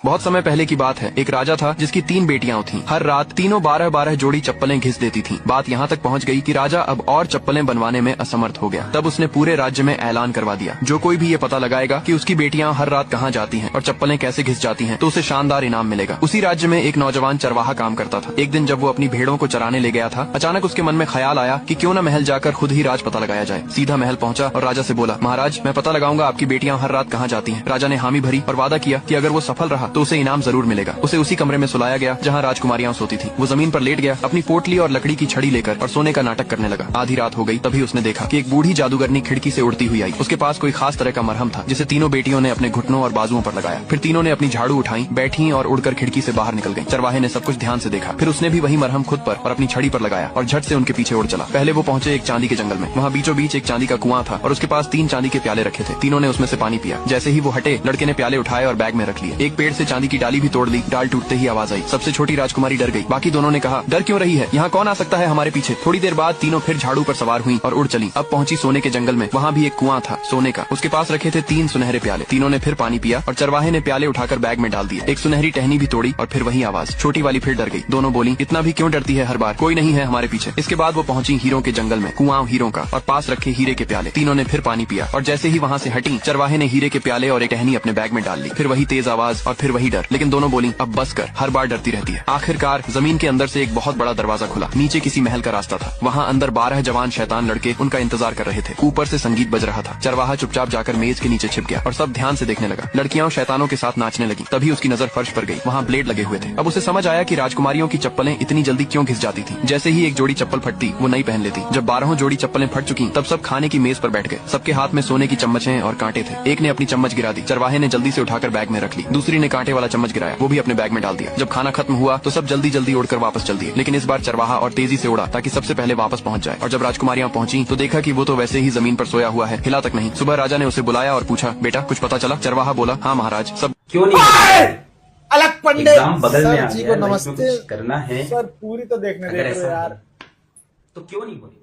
बहुत समय पहले की बात है। एक राजा था जिसकी 3 बेटियां थीं। हर रात तीनों 12-12 जोड़ी चप्पलें घिस देती थीं। बात यहाँ तक पहुँच गई कि राजा अब और चप्पलें बनवाने में असमर्थ हो गया। तब उसने पूरे राज्य में ऐलान करवा दिया, जो कोई भी ये पता लगाएगा कि उसकी बेटियां हर रात कहाँ जाती हैं और चप्पलें कैसे घिस जाती हैं, तो उसे शानदार इनाम मिलेगा। उसी राज्य में एक नौजवान चरवाहा काम करता था। एक दिन जब वो अपनी भेड़ों को चराने ले गया था, अचानक उसके मन में ख्याल आया कि क्यों न महल जाकर खुद ही राज पता लगाया जाए। सीधा महल पहुंचा और राजा से बोला, महाराज, मैं पता लगाऊंगा आपकी बेटियां हर रात कहाँ जाती हैं। राजा ने हामी भरी और वादा किया कि अगर वो सफल रहा तो उसे इनाम जरूर मिलेगा। उसे उसी कमरे में सुलाया गया जहाँ राजकुमारियां सोती थी। वो जमीन पर लेट गया, अपनी पोटली और लकड़ी की छड़ी लेकर और सोने का नाटक करने लगा। आधी रात हो गई, तभी उसने देखा कि एक बूढ़ी जादूगरनी खिड़की से उड़ती हुई आई। उसके पास कोई खास तरह का मरहम था जिसे तीनों बेटियों ने अपने घुटनों और बाजुओं पर लगाया। फिर तीनों ने अपनी झाड़ू उठाई, बैठी और उड़कर खिड़की से बाहर निकल गई। चरवाहे ने सब कुछ ध्यान से देखा। फिर उसने भी वही मरहम खुद पर और अपनी छड़ी पर लगाया और झट से उनके पीछे उड़ चला। पहले वो पहुंचे एक चांदी के जंगल में। वहाँ बीचों बीच एक चांदी का कुआं था और उसके पास 3 चांदी के प्याले रखे थे। तीनों ने उसमें से पानी पिया। जैसे ही वो हटे, लड़के ने प्याले उठाए और बैग में रख लिए। एक पेड़ से चांदी की डाली भी तोड़ ली। डाल टूटते ही आवाज आई। सबसे छोटी राजकुमारी डर गई। बाकी दोनों ने कहा, डर क्यों रही है, यहाँ कौन आ सकता है हमारे पीछे। थोड़ी देर बाद तीनों फिर झाड़ू पर सवार हुई और उड़ चली। अब पहुंची सोने के जंगल में। वहाँ भी एक कुआं था सोने का। उसके पास रखे थे 3 सुनहरे प्याले। तीनों ने फिर पानी पिया और चरवाहे ने प्याले उठाकर बैग में डाल दिए। एक सुनहरी टहनी भी तोड़ी और फिर वही आवाज। छोटी वाली फिर डर गई। दोनों बोली, इतना भी क्यों डरती है हर बार, कोई नहीं है हमारे पीछे। इसके बाद वो पहुंची हीरों के जंगल में। कुआं हीरों का और पास रखे हीरे के प्याले। तीनों ने फिर पानी पिया और जैसे ही वहाँ से हटी, चरवाहे ने हीरे के प्याले और एक टहनी अपने बैग में डाल ली। फिर वही तेज आवाज और फिर वही डर। लेकिन दोनों बोली, अब बस कर, हर बार डरती रहती है। आखिरकार जमीन के अंदर से एक बहुत बड़ा दरवाजा खुला। नीचे किसी महल का रास्ता था। वहाँ अंदर 12 जवान शैतान लड़के उनका इंतजार कर रहे थे। ऊपर से संगीत बज रहा था। चरवाहा चुपचाप जाकर मेज के नीचे छिप गया और सब ध्यान से देखने लगा। लड़कियां शैतानों के साथ नाचने लगी। तभी उसकी नजर फर्श पर गई। वहाँ ब्लेड लगे हुए थे। अब उसे समझ आया कि राजकुमारियों की चप्पलें इतनी जल्दी क्यों घिस जाती थी। जैसे ही एक जोड़ी चप्पल फटती, वो नई पहन लेती। जब 12 जोड़ी चप्पलें फट चुकी, तब सब खाने की मेज पर बैठ गए। सबके हाथ में सोने की चम्मचें और कांटे थे। एक ने अपनी चम्मच गिरा दी। चरवाहे ने जल्दी से उठाकर बैग में रख ली। दूसरी ने कांटे वाला चम्मच गिराया, वो भी अपने बैग में डाल दिया। जब खाना खत्म हुआ तो सब जल्दी जल्दी उड़कर वापस चल दिए। लेकिन इस बार चरवाहा और तेजी से उड़ा ताकि सबसे पहले वापस पहुंच जाए। और जब राजकुमारियां पहुंची तो देखा कि वो तो वैसे ही जमीन पर सोया हुआ है, हिला तक नहीं। सुबह राजा ने उसे बुलाया और पूछा, बेटा कुछ पता चला। चरवाहा बोला, हाँ महाराज, सब। क्यों नहीं अलग पंडे एग्जाम बगल में आ सर जी गया, को लाइफ में नमस्ते कुछ करना है सर, पूरी तो देखने अगर दे रहे ऐसा हो यार। है, तो क्यों नहीं बोली।